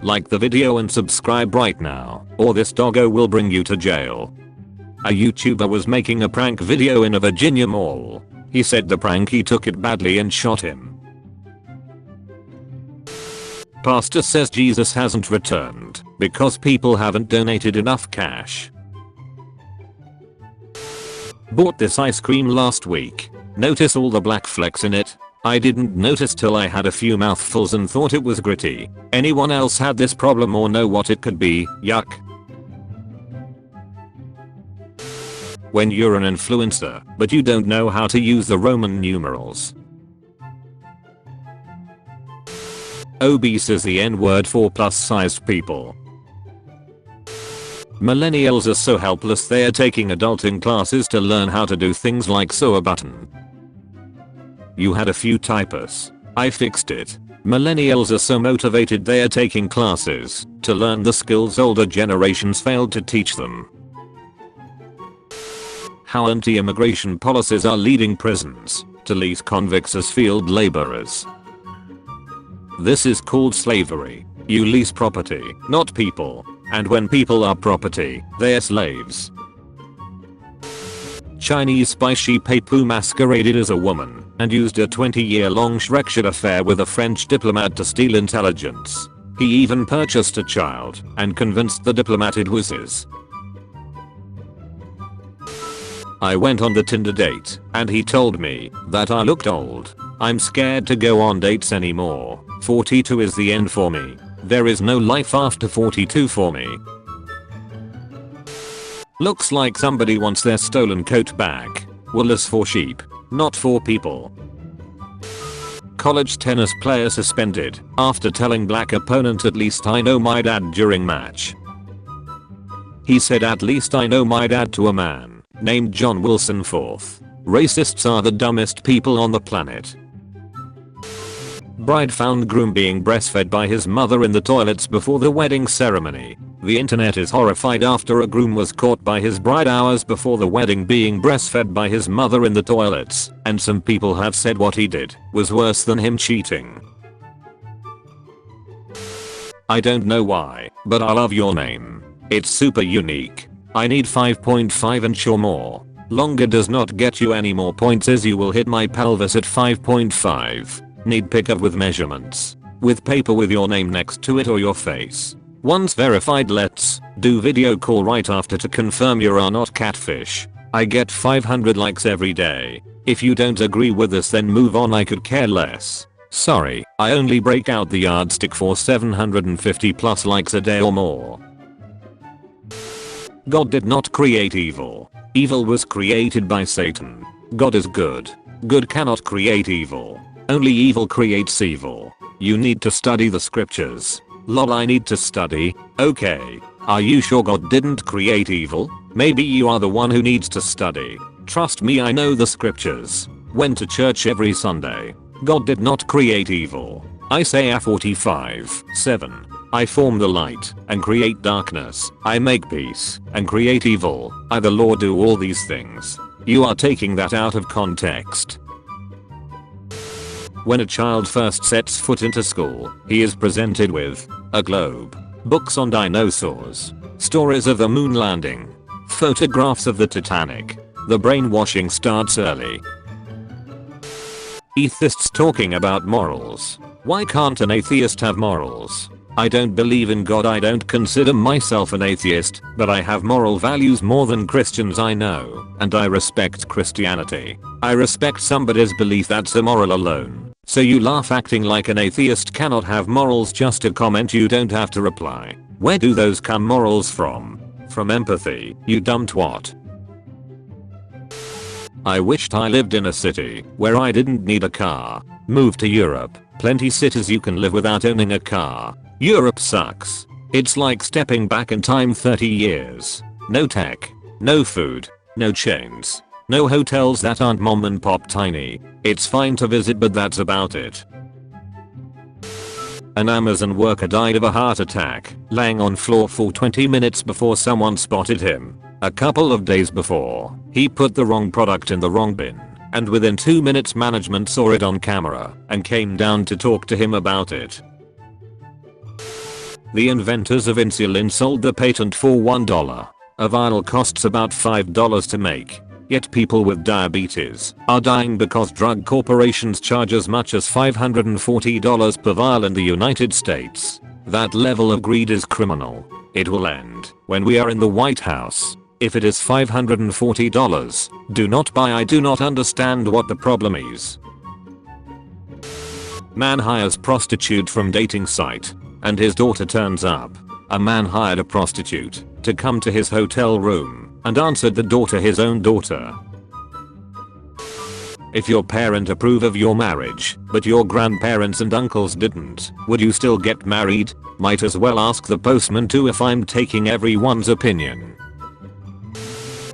Like the video and subscribe right now, or this doggo will bring you to jail. A YouTuber was making a prank video in a Virginia mall. He said the prankee took it badly and shot him. Pastor says Jesus hasn't returned because people haven't donated enough cash. Bought this ice cream last week. Notice all the black flecks in it? I didn't notice till I had a few mouthfuls and thought it was gritty. Anyone else had this problem or know what it could be? Yuck. When you're an influencer, but you don't know how to use the Roman numerals. Obese is the N-word for plus-sized people. Millennials are so helpless they are taking adulting classes to learn how to do things like sew a button. You had a few typos. I fixed it. Millennials are so motivated they are taking classes to learn the skills older generations failed to teach them. How anti-immigration policies are leading prisons to lease convicts as field laborers. This is called slavery. You lease property, not people. And when people are property, they are slaves. Chinese spy Shi Peipu masqueraded as a woman and used a 20-year-long Shrekshit affair with a French diplomat to steal intelligence. He even purchased a child and convinced the diplomat it was his. I went on the Tinder date and he told me that I looked old. I'm scared to go on dates anymore. 42 is the end for me. There is no life after 42 for me. Looks like somebody wants their stolen coat back. Wool is for sheep, not for people. College tennis player suspended after telling black opponent at least I know my dad during match. He said at least I know my dad to a man named John Wilson IV. Racists are the dumbest people on the planet. Bride found groom being breastfed by his mother in the toilets before the wedding ceremony. The internet is horrified after a groom was caught by his bride hours before the wedding being breastfed by his mother in the toilets, and some people have said what he did was worse than him cheating. I don't know why, but I love your name. It's super unique. I need 5.5 inch or more. Longer does not get you any more points as you will hit my pelvis at 5.5. Need pickup with measurements. With paper with your name next to it or your face. Once verified, let's do video call right after to confirm you are not catfish. I get 500 likes every day. If you don't agree with this then move on, I could care less. Sorry, I only break out the yardstick for 750 plus likes a day or more. God did not create evil. Evil was created by Satan. God is good. Good cannot create evil. Only evil creates evil. You need to study the scriptures. Lol, I need to study. Okay. Are you sure God didn't create evil? Maybe you are the one who needs to study. Trust me, I know the scriptures. Went to church every Sunday. God did not create evil. Isaiah 45:7. I form the light and create darkness. I make peace and create evil. I the Lord do all these things. You are taking that out of context. When a child first sets foot into school, he is presented with a globe, books on dinosaurs, stories of the moon landing, photographs of the Titanic. The brainwashing starts early. Atheists talking about morals. Why can't an atheist have morals? I don't believe in God. I don't consider myself an atheist, but I have moral values more than Christians I know, and I respect Christianity. I respect somebody's belief, that's immoral alone. So you laugh acting like an atheist cannot have morals. Just a comment, you don't have to reply. Where do those come morals from? From empathy, you dumb twat. I wished I lived in a city where I didn't need a car. Move to Europe. Plenty cities you can live without owning a car. Europe sucks. It's like stepping back in time 30 years. No tech, no food, no chains, no hotels that aren't mom and pop tiny. It's fine to visit, but that's about it. An Amazon worker died of a heart attack, laying on floor for 20 minutes before someone spotted him. A couple of days before, he put the wrong product in the wrong bin, and within 2 minutes management saw it on camera and came down to talk to him about it. The inventors of insulin sold the patent for $1. A vial costs about $5 to make. Yet people with diabetes are dying because drug corporations charge as much as $540 per vial in the United States. That level of greed is criminal. It will end when we are in the White House. If it is $540, do not buy. I do not understand what the problem is. Man hires prostitute from dating site and his daughter turns up. A man hired a prostitute to come to his hotel room and answered the daughter his own daughter. If your parent approve of your marriage, but your grandparents and uncles didn't, would you still get married? Might as well ask the postman too if I'm taking everyone's opinion.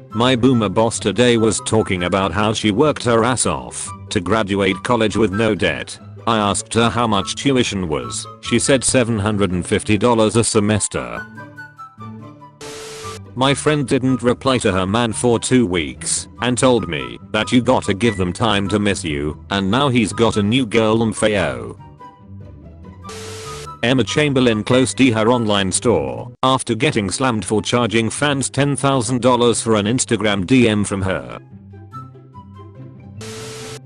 My boomer boss today was talking about how she worked her ass off to graduate college with no debt. I asked her how much tuition was. She said $750 a semester. My friend didn't reply to her man for 2 weeks and told me that you gotta give them time to miss you, and now he's got a new girl. Fayo. Emma Chamberlain closed her online store after getting slammed for charging fans $10,000 for an Instagram DM from her.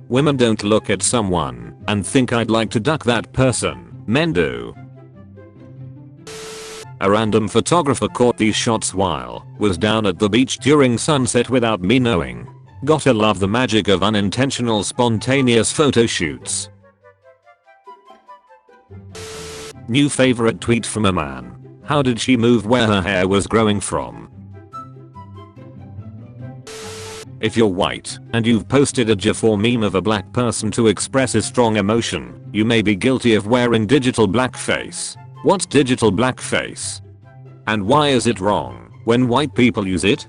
Women don't look at someone and think I'd like to duck that person. Men do. A random photographer caught these shots while was down at the beach during sunset without me knowing. Gotta love the magic of unintentional spontaneous photo shoots. New favorite tweet from a man. How did she move where her hair was growing from? If you're white and you've posted a GIF or meme of a black person to express a strong emotion, you may be guilty of wearing digital blackface. What's digital blackface? And why is it wrong when white people use it?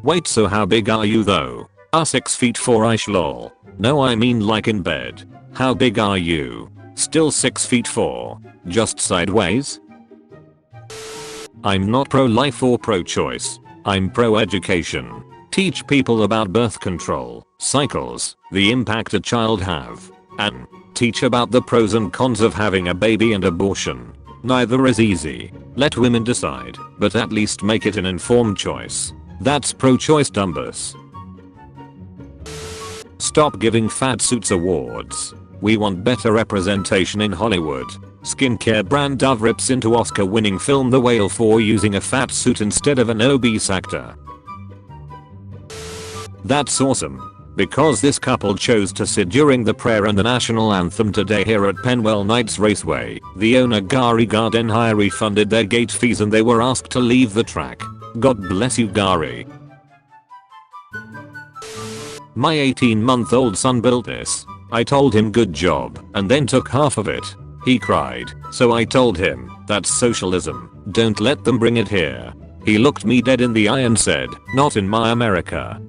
Wait, so how big are you though? 6'4" ish lol. No, I mean like in bed. How big are you? Still 6'4"? Just sideways? I'm not pro-life or pro-choice. I'm pro-education. Teach people about birth control, cycles, the impact a child have, and teach about the pros and cons of having a baby and abortion. Neither is easy. Let women decide, but at least make it an informed choice. That's pro-choice dumbus. Stop giving fat suits awards. We want better representation in Hollywood. Skincare brand Dove rips into Oscar-winning film The Whale for using a fat suit instead of an obese actor. That's awesome. Because this couple chose to sit during the prayer and the national anthem today here at Penwell Knights Raceway. The owner Gary Gardenhire refunded their gate fees and they were asked to leave the track. God bless you, Gary. My 18-month-old son built this. I told him good job and then took half of it. He cried, so I told him, that's socialism. Don't let them bring it here. He looked me dead in the eye and said, not in my America.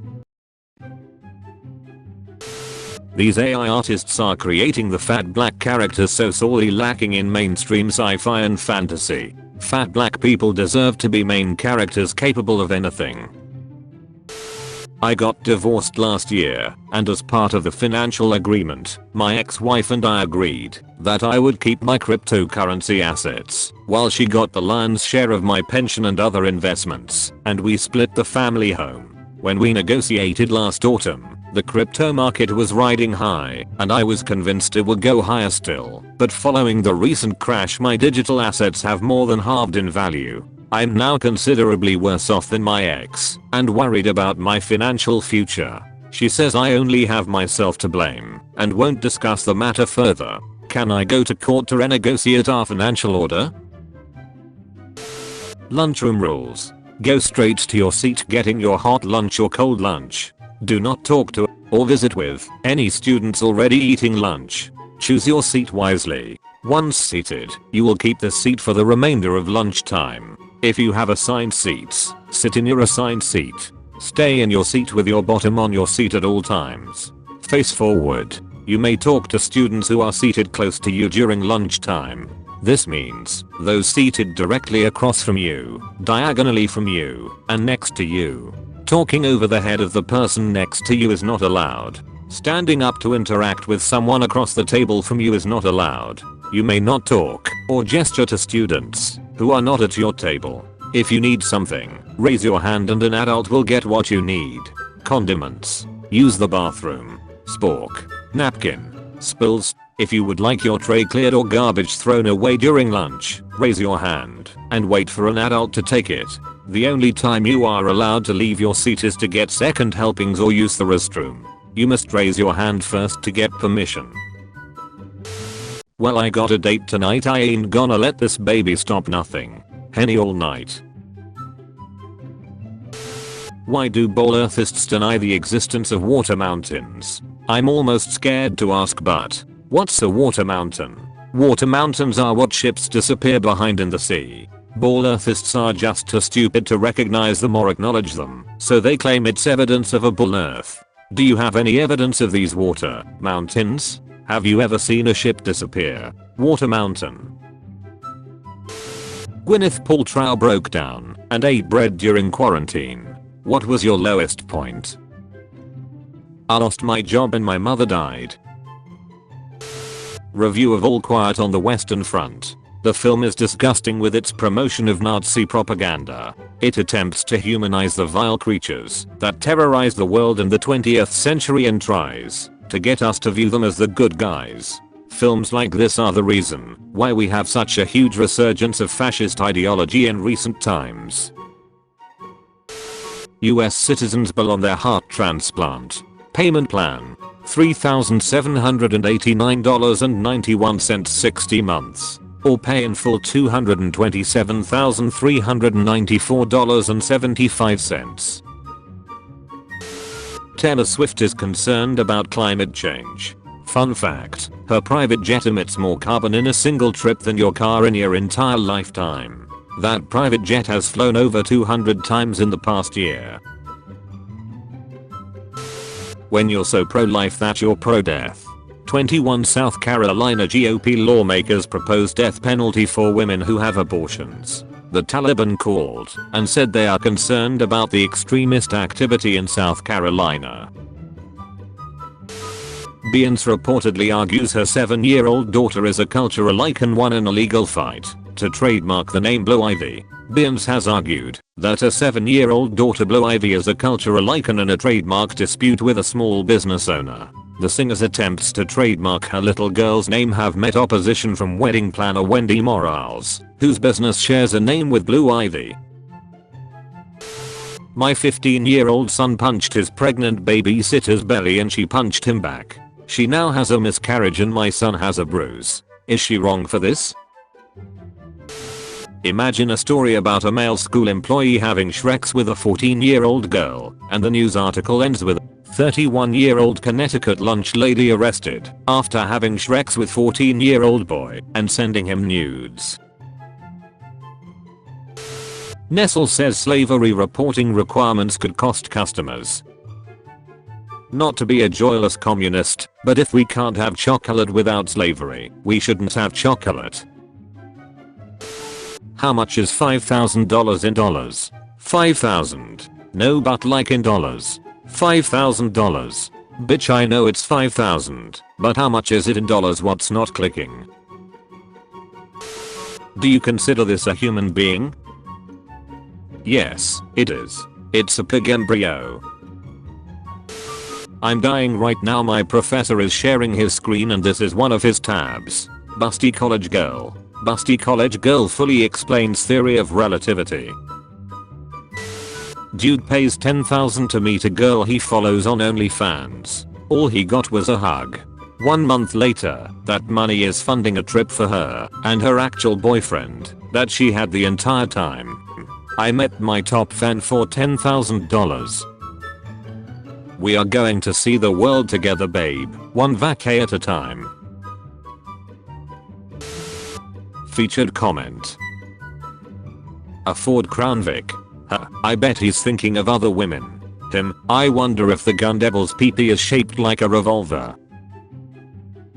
These AI artists are creating the fat black characters so sorely lacking in mainstream sci-fi and fantasy. Fat black people deserve to be main characters capable of anything. I got divorced last year, and as part of the financial agreement, my ex-wife and I agreed that I would keep my cryptocurrency assets, while she got the lion's share of my pension and other investments, and we split the family home. When we negotiated last autumn, the crypto market was riding high, and I was convinced it would go higher still, but following the recent crash my digital assets have more than halved in value. I'm now considerably worse off than my ex, and worried about my financial future. She says I only have myself to blame, and won't discuss the matter further. Can I go to court to renegotiate our financial order? Lunchroom rules. Go straight to your seat getting your hot lunch or cold lunch. Do not talk to or visit with any students already eating lunch. Choose your seat wisely. Once seated, you will keep the seat for the remainder of lunchtime. If you have assigned seats, sit in your assigned seat. Stay in your seat with your bottom on your seat at all times. Face forward. You may talk to students who are seated close to you during lunchtime. This means those seated directly across from you, diagonally from you, and next to you. Talking over the head of the person next to you is not allowed. Standing up to interact with someone across the table from you is not allowed. You may not talk or gesture to students who are not at your table. If you need something, raise your hand and an adult will get what you need. Condiments. Use the bathroom. Spork. Napkin. Spills. If you would like your tray cleared or garbage thrown away during lunch, raise your hand and wait for an adult to take it. The only time you are allowed to leave your seat is to get second helpings or use the restroom. You must raise your hand first to get permission. Well, I got a date tonight, I ain't gonna let this baby stop nothing. Henny all night. Why do ball earthists deny the existence of water mountains? I'm almost scared to ask, but what's a water mountain? Water mountains are what ships disappear behind in the sea. Ball earthists are just too stupid to recognize them or acknowledge them, so they claim it's evidence of a ball earth. Do you have any evidence of these water mountains? Have you ever seen a ship disappear? Water mountain. Gwyneth Paltrow broke down and ate bread during quarantine. What was your lowest point? I lost my job and my mother died. Review of All Quiet on the Western Front. The film is disgusting with its promotion of Nazi propaganda. It attempts to humanize the vile creatures that terrorize the world in the 20th century and tries to get us to view them as the good guys. Films like this are the reason why we have such a huge resurgence of fascist ideology in recent times. US citizens bill on their heart transplant. Payment plan. $3,789.91 60 months. Or pay in full $227,394.75. Taylor Swift is concerned about climate change. Fun fact, her private jet emits more carbon in a single trip than your car in your entire lifetime. That private jet has flown over 200 times in the past year. When you're so pro-life that you're pro-death. 21 South Carolina GOP lawmakers propose death penalty for women who have abortions. The Taliban called and said they are concerned about the extremist activity in South Carolina. Beyonce reportedly argues her 7-year-old daughter is a cultural icon won in a legal fight to trademark the name Blue Ivy. Beyonce has argued that her 7-year-old daughter Blue Ivy is a cultural icon in a trademark dispute with a small business owner. The singer's attempts to trademark her little girl's name have met opposition from wedding planner Wendy Morales, whose business shares a name with Blue Ivy. My 15-year-old son punched his pregnant babysitter's belly and she punched him back. She now has a miscarriage and my son has a bruise. Is she wrong for this? Imagine a story about a male school employee having Shreks with a 14-year-old girl, and the news article ends with 31-year-old Connecticut lunch lady arrested after having Shreks with 14-year-old boy and sending him nudes. Nestle says slavery reporting requirements could cost customers. Not to be a joyless communist, but if we can't have chocolate without slavery, we shouldn't have chocolate. How much is $5,000 in dollars? 5,000. No, but like in dollars. $5,000. Bitch, I know it's 5,000, but how much is it in dollars? What's not clicking? Do you consider this a human being? Yes, it is. It's a pig embryo. I'm dying right now. My professor is sharing his screen and this is one of his tabs. Busty college girl. Busty college girl fully explains theory of relativity. Dude pays $10,000 to meet a girl he follows on OnlyFans. All he got was a hug. 1 month later, that money is funding a trip for her and her actual boyfriend that she had the entire time. I met my top fan for $10,000. We are going to see the world together, babe. One vacay at a time. Featured comment. A Ford Crown Vic. I bet he's thinking of other women. Him, I wonder if the gun devil's pee-pee is shaped like a revolver.